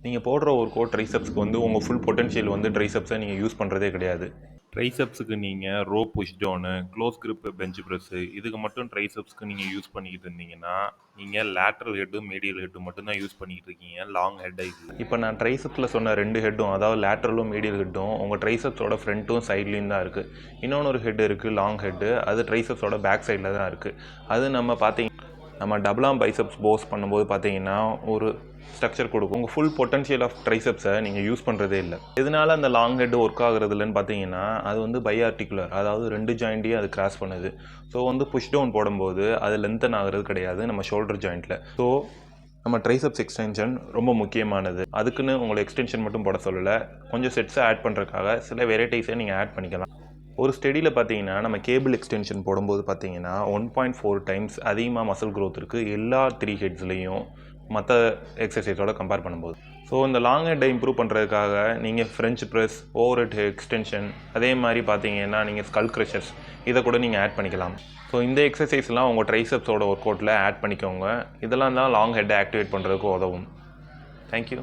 நீங்கள் போடுற ஒரு கோட் ட்ரைசெப்ஸ்க்கு வந்து உங்கள் ஃபுல் பொட்டன்ஷியல் வந்து ட்ரைசெப்ஸை நீங்கள் யூஸ் பண்ணுறதே கிடையாது. ட்ரைசெப்ஸுக்கு நீங்கள் rope push down, close grip bench press இதுக்கு மட்டும் ட்ரைசெப்ஸ்க்கு நீங்கள் யூஸ் பண்ணிக்கிட்டு இருந்தீங்கன்னா, நீங்கள் லேட்ரல் ஹெட்டும் மீடியல் ஹெட்டும் மட்டும்தான் யூஸ் பண்ணிக்கிட்டு இருக்கீங்க, லாங் ஹெட்டை இல்லை. இப்போ நான் ட்ரைசெப்ஸில் சொன்ன 2 ஹெட்டும், அதாவது லேட்ரலும் மீடியல் ஹெட்டும் உங்கள் ட்ரைசெப்ஸோட ஃப்ரண்ட்டும் சைட்லேயும் தான் இருக்குது. இன்னொன்று ஒரு ஹெட் இருக்குது, லாங் ஹெட்டு, அது ட்ரைசெப்ஸோட பேக் சைடில் தான் இருக்குது. அது நம்ம டபுள் ஆர்ம் பைசெப்ஸ் போஸ் பண்ணும்போது பார்த்தீங்கன்னா ஒரு ஸ்ட்ரக்சர் கொடுக்கும். உங்கள் ஃபுல் பொட்டன்ஷியல் ஆஃப் ட்ரைசெப்ஸை நீங்கள் யூஸ் பண்ணுறதே இல்லை. இதனால் அந்த லாங் ஹெட் ஒர்க் ஆகுறது இல்லைன்னு பார்த்தீங்கன்னா, அது வந்து பைஆர்டிகுலர், அதாவது 2 ஜாயிண்ட்டையும் அது கிராஸ் பண்ணுது. ஸோ வந்து புஷ் டவுன் போடும்போது அது லென்த்தன் ஆகிறது கிடையாது நம்ம ஷோல்டர் ஜாயிண்ட்டில். ஸோ நம்ம ட்ரைசெப்ஸ் எக்ஸ்டென்ஷன் ரொம்ப முக்கியமானது. அதுக்குன்னு உங்களை எக்ஸ்டென்ஷன் மட்டும் போட சொல்லலை, கொஞ்சம் செட்ஸை ஆட் பண்ணுறதுக்காக சில வெரைட்டிஸை நீங்கள் ஆட் பண்ணிக்கலாம். ஒரு ஸ்டடியில் பார்த்தீங்கன்னா நம்ம கேபிள் எக்ஸ்டென்ஷன் போடும்போது பார்த்தீங்கன்னா 1.4 டைம்ஸ் அதிகமாக மசில் க்ரோத் இருக்குது எல்லா 3 ஹெட்ஸ்லேயும் மற்ற எக்ஸசைஸோட கம்பேர் பண்ணும்போது. ஸோ இந்த லாங் ஹெட்டை இம்ப்ரூவ் பண்ணுறதுக்காக நீங்கள் French press, over head extension, அதே மாதிரி பார்த்தீங்கன்னா நீங்கள் ஸ்கல் க்ரஷர்ஸ் இதை கூட நீங்கள் ஆட் பண்ணிக்கலாம். ஸோ இந்த எக்ஸசைஸ்லாம் உங்கள் ட்ரைசெப்ஸோட ஒர்க் அவுட்டில் ஆட் பண்ணிக்கோங்க. இதெல்லாம் தான் லாங் ஹெட்டை ஆக்டிவேட் பண்ணுறதுக்கு உதவும். தேங்க்யூ.